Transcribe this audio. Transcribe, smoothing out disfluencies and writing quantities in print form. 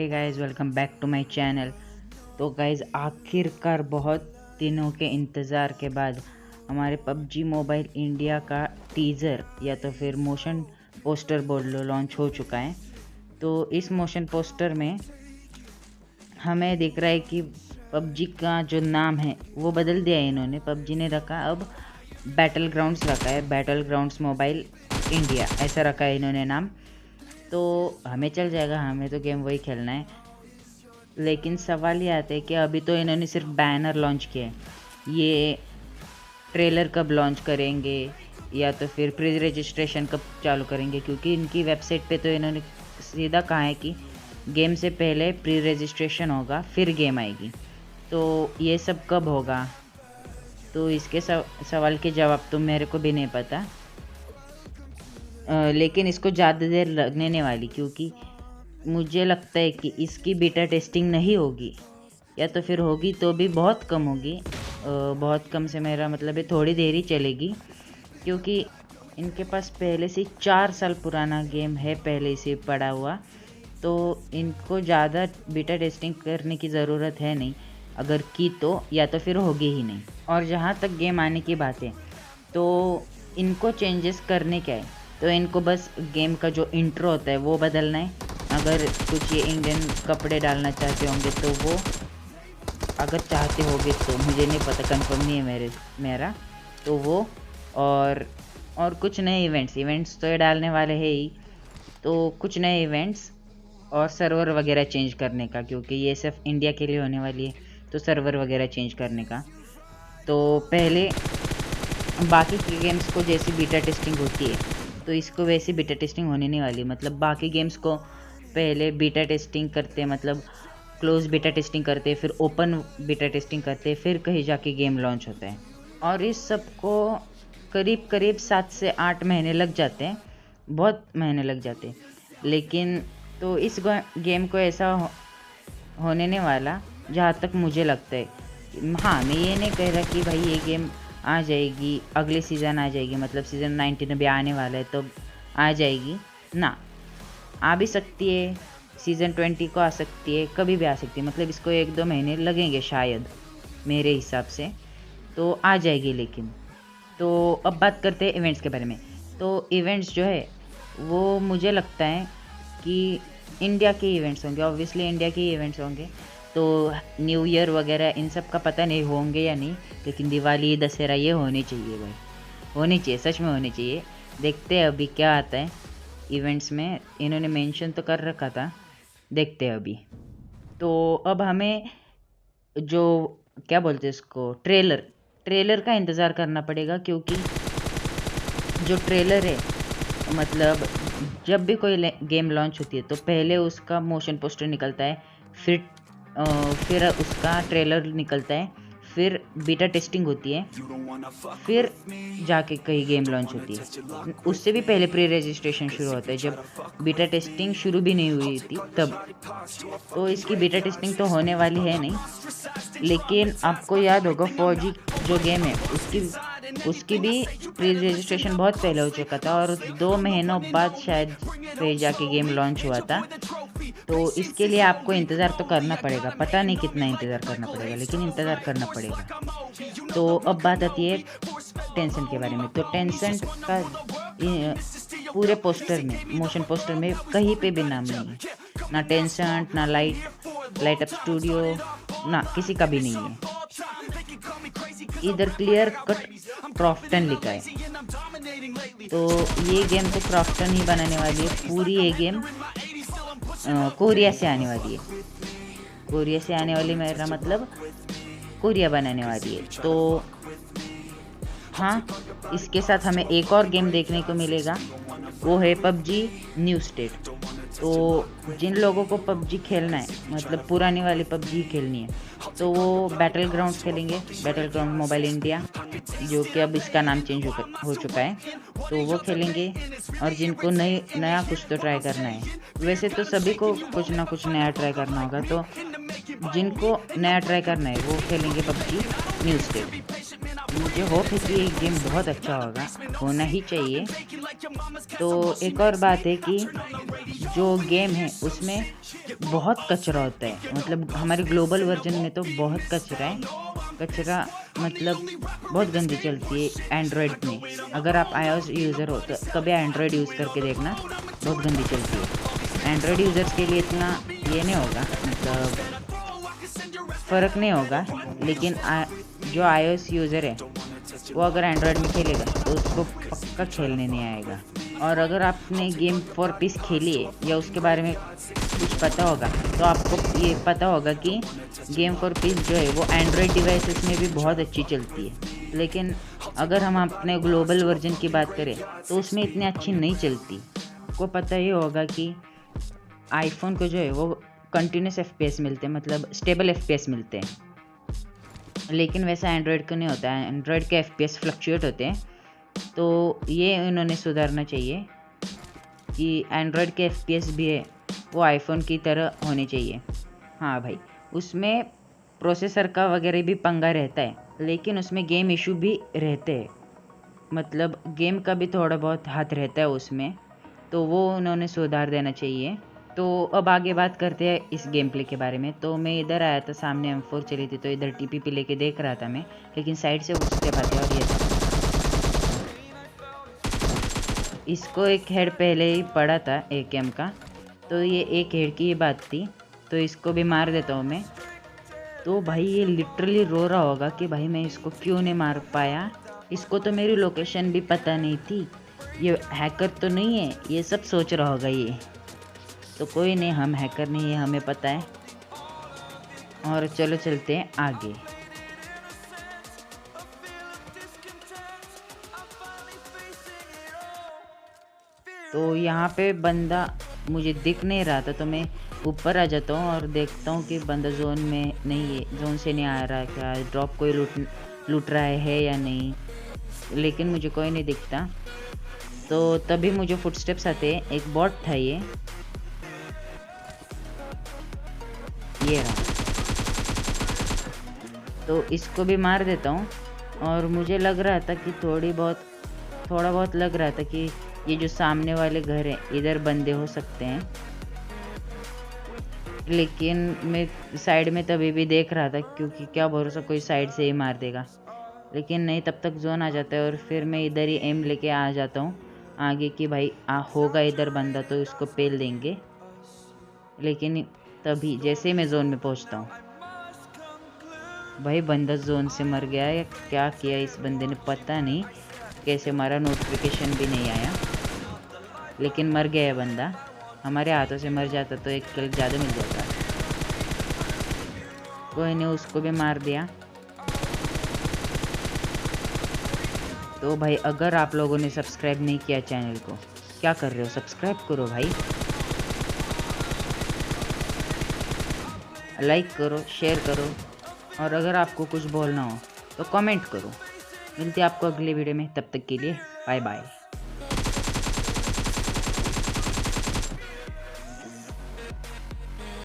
Hey guys, welcome back to my channel. तो guys, आखिरकार बहुत दिनों के इंतज़ार के बाद हमारे पबजी मोबाइल इंडिया का टीज़र या तो फिर मोशन पोस्टर बोल लो लॉन्च हो चुका है। तो इस मोशन पोस्टर में हमें दिख रहा है कि पबजी का जो नाम है वो बदल दिया है इन्होंने। पबजी ने रखा अब बैटल ग्राउंड्स रखा है, बैटल ग्राउंड्स मोबाइल इंडिया ऐसा रखा है इन्होंने नाम। तो हमें चल जाएगा, हमें तो गेम वही खेलना है। लेकिन सवाल ये आता है कि अभी तो इन्होंने सिर्फ बैनर लॉन्च किया है, ये ट्रेलर कब लॉन्च करेंगे या तो फिर प्री रजिस्ट्रेशन कब चालू करेंगे, क्योंकि इनकी वेबसाइट पे तो इन्होंने सीधा कहा है कि गेम से पहले प्री रजिस्ट्रेशन होगा फिर गेम आएगी। तो ये सब कब होगा, तो इसके सवाल के जवाब तो मेरे को भी नहीं पता। लेकिन इसको ज़्यादा देर लगने नहीं वाली, क्योंकि मुझे लगता है कि इसकी बीटा टेस्टिंग नहीं होगी, या तो फिर होगी तो भी बहुत कम होगी। बहुत कम से मेरा मतलब है थोड़ी देर ही चलेगी, क्योंकि इनके पास पहले से 4 साल पुराना गेम है पहले से पड़ा हुआ। तो इनको ज़्यादा बीटा टेस्टिंग करने की ज़रूरत है नहीं, अगर की तो या तो फिर होगी ही नहीं। और जहाँ तक गेम आने की बात है, तो इनको चेंजेस करने क्या है, तो इनको बस गेम का जो इंट्रो होता है वो बदलना है। अगर कुछ ये इंडियन कपड़े डालना चाहते होंगे तो वो, अगर चाहते होंगे तो, मुझे नहीं पता, कंफर्म नहीं है मेरा तो वो। और कुछ नए इवेंट्स तो ये डालने वाले हैं ही। तो कुछ नए इवेंट्स और सर्वर वगैरह चेंज करने का, क्योंकि ये सिर्फ इंडिया के लिए होने वाली है, तो सर्वर वगैरह चेंज करने का। तो पहले बाकी के गेम्स को जैसी बीटा टेस्टिंग होती है, तो इसको वैसी बीटा टेस्टिंग होने नहीं वाली। मतलब बाकी गेम्स को पहले बीटा टेस्टिंग करते, मतलब क्लोज बीटा टेस्टिंग करते, फिर ओपन बीटा टेस्टिंग करते, फिर कहीं जाके गेम लॉन्च होता है। और इस सब को करीब करीब 7 से 8 महीने लग जाते हैं, बहुत महीने लग जाते हैं। लेकिन तो इस गेम को ऐसा होने नहीं वाला, जहाँ तक मुझे लगता है। हाँ, मैं ये नहीं कह रहा कि भाई ये गेम आ जाएगी, अगले सीज़न आ जाएगी, मतलब सीज़न 19 अभी आने वाला है तो आ जाएगी ना, आ भी सकती है, सीज़न 20 को आ सकती है, कभी भी आ सकती है। मतलब इसको 1-2 महीने लगेंगे शायद मेरे हिसाब से, तो आ जाएगी। लेकिन तो अब बात करते हैं इवेंट्स के बारे में। तो इवेंट्स जो है वो मुझे लगता है कि इंडिया के इवेंट्स होंगे, ऑब्वियसली इंडिया के इवेंट्स होंगे। तो न्यू ईयर वगैरह इन सब का पता नहीं होंगे या नहीं, लेकिन दिवाली दशहरा ये होने चाहिए भाई, होनी चाहिए, सच में होनी चाहिए। देखते हैं अभी क्या आता है इवेंट्स में, इन्होंने मेंशन तो कर रखा था, देखते हैं अभी। तो अब हमें जो क्या बोलते हैं इसको, ट्रेलर का इंतज़ार करना पड़ेगा, क्योंकि जो ट्रेलर है, मतलब जब भी कोई गेम लॉन्च होती है तो पहले उसका मोशन पोस्टर निकलता है, फिर उसका ट्रेलर निकलता है, फिर बीटा टेस्टिंग होती है, फिर जाके कहीं गेम लॉन्च होती है। उससे भी पहले प्री रजिस्ट्रेशन शुरू होता है, जब बीटा टेस्टिंग शुरू भी नहीं हुई थी तब। तो इसकी बीटा टेस्टिंग तो होने वाली है नहीं, लेकिन आपको याद होगा फौजी जो गेम है उसकी भी प्री रजिस्ट्रेशन बहुत पहले हो चुका था, और 2 महीनों बाद शायद फिर जाके गेम लॉन्च हुआ था। तो इसके लिए आपको इंतज़ार तो करना पड़ेगा, पता नहीं कितना इंतज़ार करना पड़ेगा, लेकिन इंतज़ार करना पड़ेगा। तो अब बात आती है टेंसेंट के बारे में। तो टेंसेंट का पूरे पोस्टर में, मोशन पोस्टर में कहीं पे भी नाम नहीं है, ना टेंसेंट, ना लाइट अप स्टूडियो, ना किसी का भी नहीं है। इधर क्लियर कट क्रॉफ्टन लिखा है। तो ये गेम तो क्रॉफ्टन ही बनाने वाली है, पूरी ये गेम कोरिया से आने वाली है। कोरिया से आने वाली, मेरा मतलब कोरिया बनाने वाली है। तो हाँ, इसके साथ हमें एक और गेम देखने को मिलेगा, वो है पबजी न्यू स्टेट। तो जिन लोगों को पबजी खेलना है, मतलब पुरानी वाली पबजी खेलनी है, तो वो बैटल ग्राउंड्स खेलेंगे, बैटल ग्राउंड मोबाइल इंडिया, जो कि अब इसका नाम चेंज हो चुका है, तो वो खेलेंगे। और जिनको नया कुछ तो ट्राई करना है, वैसे तो सभी को कुछ ना कुछ नया ट्राई करना होगा, तो जिनको नया ट्राई करना है वो खेलेंगे पबजी न्यू स्टेट। मुझे होप है कि ये गेम बहुत अच्छा होगा, होना ही चाहिए। तो एक और बात है कि जो गेम है उसमें बहुत कचरा होता है, मतलब हमारे ग्लोबल वर्जन में तो बहुत कचरा है। कचरा मतलब बहुत गंदी चलती है एंड्रॉयड में। अगर आप iOS यूज़र हो तो कभी एंड्रॉयड यूज़ करके देखना, बहुत गंदी चलती है। एंड्रॉयड यूज़र्स के लिए इतना ये नहीं होगा, मतलब फ़र्क नहीं होगा, लेकिन जो iOS यूज़र है वो अगर एंड्रॉयड में खेलेगा तो उसको पक्का खेलने नहीं आएगा। और अगर आपने गेम फॉर पीस खेली है या उसके बारे में कुछ पता होगा तो आपको ये पता होगा कि गेम फॉर पीस जो है वो एंड्रॉयड डिवाइसेस में भी बहुत अच्छी चलती है। लेकिन अगर हम अपने ग्लोबल वर्जन की बात करें तो उसमें इतनी अच्छी नहीं चलती। आपको पता ही होगा कि आईफोन को जो है वो कंटिन्यूस FPS मिलते हैं, मतलब स्टेबल FPS मिलते हैं, लेकिन वैसा एंड्रॉयड को नहीं होता है। एंड्रॉयड के FPS फ्लक्चुएट होते हैं। तो ये इन्होंने सुधारना चाहिए कि एंड्रॉयड के FPS भी है वो आईफोन की तरह होने चाहिए। हाँ भाई, उसमें प्रोसेसर का वगैरह भी पंगा रहता है, लेकिन उसमें गेम इशू भी रहते हैं, मतलब गेम का भी थोड़ा बहुत हाथ रहता है उसमें, तो वो उन्होंने सुधार देना चाहिए। तो अब आगे बात करते हैं इस गेम प्ले के बारे में। तो मैं इधर आया था, सामने M4 चली थी, तो इधर TPP लेके देख रहा था मैं, लेकिन साइड से स्टेप आते और ये था। इसको एक हेड पहले ही पड़ा था AKM का, तो ये एक हेड की ही बात थी, तो इसको भी मार देता हूँ मैं। तो भाई ये लिटरली रो रहा होगा कि भाई मैं इसको क्यों नहीं मार पाया, इसको तो मेरी लोकेशन भी पता नहीं थी, ये हैकर तो नहीं है, ये सब सोच रहा होगा ये। तो कोई नहीं, हम हैकर नहीं है, हमें पता है। और चलो चलते हैं आगे। तो यहाँ पे बंदा मुझे दिख नहीं रहा था, तो मैं ऊपर आ जाता हूँ और देखता हूँ कि बंदा जोन में नहीं है, जोन से नहीं आ रहा है, क्या ड्रॉप कोई लूट रहा है या नहीं, लेकिन मुझे कोई नहीं दिखता। तो तभी मुझे फुटस्टेप्स आते हैं, एक बॉट था ये रहा, तो इसको भी मार देता हूँ। और मुझे लग रहा था कि थोड़ा बहुत लग रहा था कि ये जो सामने वाले घर हैं इधर बंदे हो सकते हैं, लेकिन मैं साइड में तभी भी देख रहा था, क्योंकि क्या भरोसा कोई साइड से ही मार देगा। लेकिन नहीं, तब तक जोन आ जाता है और फिर मैं इधर ही एम लेके आ जाता हूँ आगे कि भाई होगा इधर बंदा तो इसको पेल देंगे। लेकिन तभी जैसे ही मैं जोन में पहुँचता हूँ, भाई बंदा जोन से मर गया, या क्या किया इस बंदे ने पता नहीं, कैसे मारा, नोटिफिकेशन भी नहीं आया, लेकिन मर गया है बंदा। हमारे हाथों से मर जाता तो एक किल ज़्यादा मिल जाता। कोई नहीं, उसको भी मार दिया। तो भाई अगर आप लोगों ने सब्सक्राइब नहीं किया चैनल को, क्या कर रहे हो, सब्सक्राइब करो भाई, लाइक करो, शेयर करो, और अगर आपको कुछ बोलना हो तो कमेंट करो। मिलते हैं आपको अगले वीडियो में, तब तक के लिए बाय बाय।